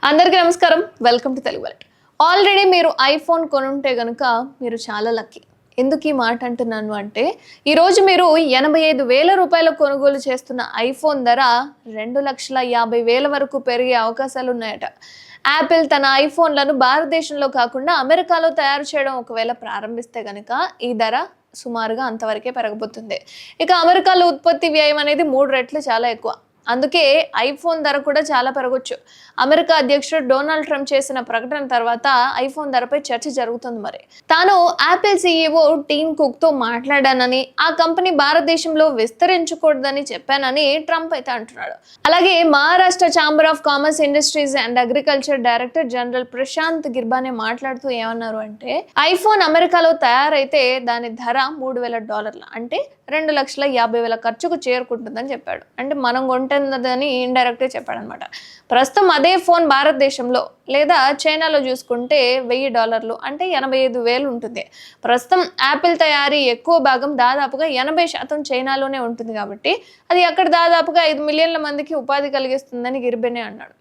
అందరికీ నమస్కారం. Welcome to Telugu world. Already మీరు ఐఫోన్ కొనుంటే గనుక మీరు చాలా లక్కీ. ఎందుకు ఈ మాట అంటున్నాను అంటే, ఈరోజు మీరు 85,000 రూపాయల కొనుగోలు చేస్తున్న ఐఫోన్ ధర 2,50,000 వరకు పెరిగే అవకాశాలు ఉన్నాయట. యాపిల్ తన ఐఫోన్లను భారతదేశంలో కాకుండా అమెరికాలో తయారు చేయడం ఒకవేళ ప్రారంభిస్తే గనుక ఈ ధర సుమారుగా అంతవరకే పెరగబోతుంది. ఇక అమెరికాలో ఉత్పత్తి వ్యయం అనేది 3 రెట్లు చాలా ఎక్కువ. అందుకే ఐఫోన్ ధర కూడా చాలా పెరగొచ్చు. అమెరికా అధ్యక్షుడు డొనాల్డ్ ట్రంప్ చేసిన ప్రకటన తర్వాత ఐఫోన్ ధరపై చర్చ జరుగుతుంది. మరి తాను యాపిల్ సీఈఓ టీమ్ కుక్ తో మాట్లాడానని, ఆ కంపెనీ భారతదేశంలో విస్తరించకూడదని చెప్పానని ట్రంప్ అయితే అంటున్నాడు. అలాగే Maharashtra Chamber of Commerce, Industries and Agriculture director general Prashant Girbane మాట్లాడుతూ ఏమన్నారు అంటే, ఐఫోన్ అమెరికాలో తయారైతే దాని ధర $3,000 అంటే 2,50,000 ఖర్చుకు చేరుకుంటుందని చెప్పాడు. అంటే మనం కొంటుందని ఇండైరెక్ట్గా చెప్పాడు అనమాట. ప్రస్తుతం అదే ఫోన్ భారతదేశంలో లేదా చైనాలో చూసుకుంటే $1,000 అంటే 85,000 ఉంటుంది. ప్రస్తుతం యాపిల్ తయారీ ఎక్కువ భాగం దాదాపుగా 80% చైనాలోనే ఉంటుంది కాబట్టి అది అక్కడ దాదాపుగా 5 మిలియన్ల మందికి ఉపాధి కలిగిస్తుందని గిర్బెనే అన్నాడు.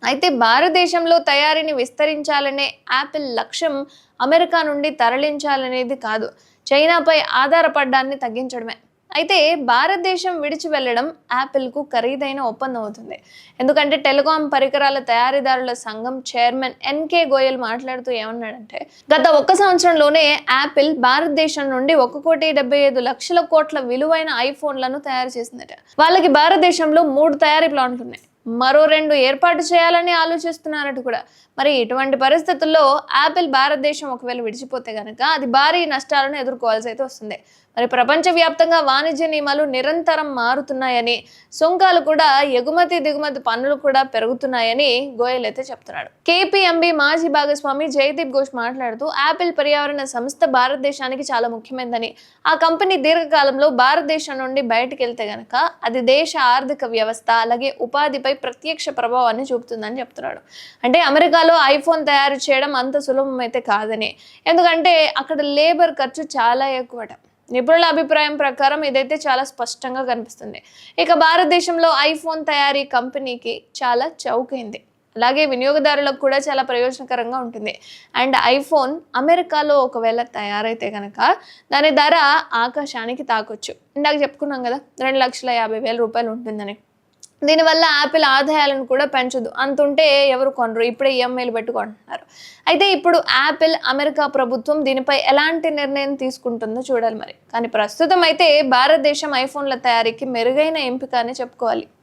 అయితే భారతదేశంలో తయారీని విస్తరించాలనే యాపిల్ లక్ష్యం అమెరికా నుండి తరలించాలనేది కాదు, చైనాపై ఆధారపడ్డాన్ని తగ్గించడమే. అయితే భారతదేశం విడిచి వెళ్ళడం యాపిల్కు ఖరీదైన ఒప్పందం అవుతుంది. ఎందుకంటే టెలికాం పరికరాల తయారీదారుల సంఘం చైర్మన్ ఎన్కే గోయల్ మాట్లాడుతూ ఏమన్నాడంటే, గత 1 సంవత్సరంలోనే యాపిల్ భారతదేశం నుండి 1,75,00,00,000 విలువైన ఐఫోన్లను తయారు చేసిందట. వాళ్ళకి భారతదేశంలో 3 తయారీ ప్లాంట్లు ఉన్నాయి. మరో 2 ఏర్పాటు చేయాలని ఆలోచిస్తున్నారట కూడా. మరి ఇటువంటి పరిస్థితుల్లో యాపిల్ భారతదేశం ఒకవేళ విడిచిపోతే గనక అది భారీ నష్టాలను ఎదుర్కోవాల్సి అయితే వస్తుంది. మరి ప్రపంచవ్యాప్తంగా వాణిజ్య నియమాలు నిరంతరం మారుతున్నాయని, సుంకాలు కూడా, ఎగుమతి దిగుమతి పన్నులు కూడా పెరుగుతున్నాయని గోయల్ అయితే చెప్తున్నాడు. కేపీఎంబీ మాజీ భాగస్వామి జయదీప్ ఘోష్ మాట్లాడుతూ, యాపిల్ పర్యావరణ సంస్థ భారతదేశానికి చాలా ముఖ్యమైనదని, ఆ కంపెనీ దీర్ఘకాలంలో భారతదేశం నుండి బయటకు వెళ్తే గనక అది దేశ ఆర్థిక వ్యవస్థ అలాగే ఉపాధిపై ప్రత్యక్ష ప్రభావాన్ని చూపుతుందని చెప్తున్నాడు. అంటే అమెరికాలో ఐఫోన్ తయారు చేయడం అంత సులభం అయితే కాదని, ఎందుకంటే అక్కడ లేబర్ ఖర్చు చాలా ఎక్కువట. నిపుణుల అభిప్రాయం ప్రకారం ఇదైతే చాలా స్పష్టంగా కనిపిస్తుంది. ఇక భారతదేశంలో ఐఫోన్ తయారీ కంపెనీకి చాలా చౌకైంది, అలాగే వినియోగదారులకు కూడా చాలా ప్రయోజనకరంగా ఉంటుంది. అండ్ ఐఫోన్ అమెరికాలో ఒకవేళ తయారైతే కనుక దాని ధర ఆకాశానికి తాకొచ్చు. ఇందాక చెప్పుకున్నాం కదా, 2,50,000 రూపాయలు ఉంటుందని. దీనివల్ల యాపిల్ ఆదాయాలను కూడా పెంచదు. అంతుంటే ఎవరు కొనరు, ఇప్పుడే ఈఎంఐలు పెట్టుకుంటున్నారు. అయితే ఇప్పుడు యాపిల్, అమెరికా ప్రభుత్వం దీనిపై ఎలాంటి నిర్ణయం తీసుకుంటుందో చూడాలి మరి. కానీ ప్రస్తుతం అయితే భారతదేశం ఐఫోన్ల తయారీకి మెరుగైన ఎంపిక అని చెప్పుకోవాలి.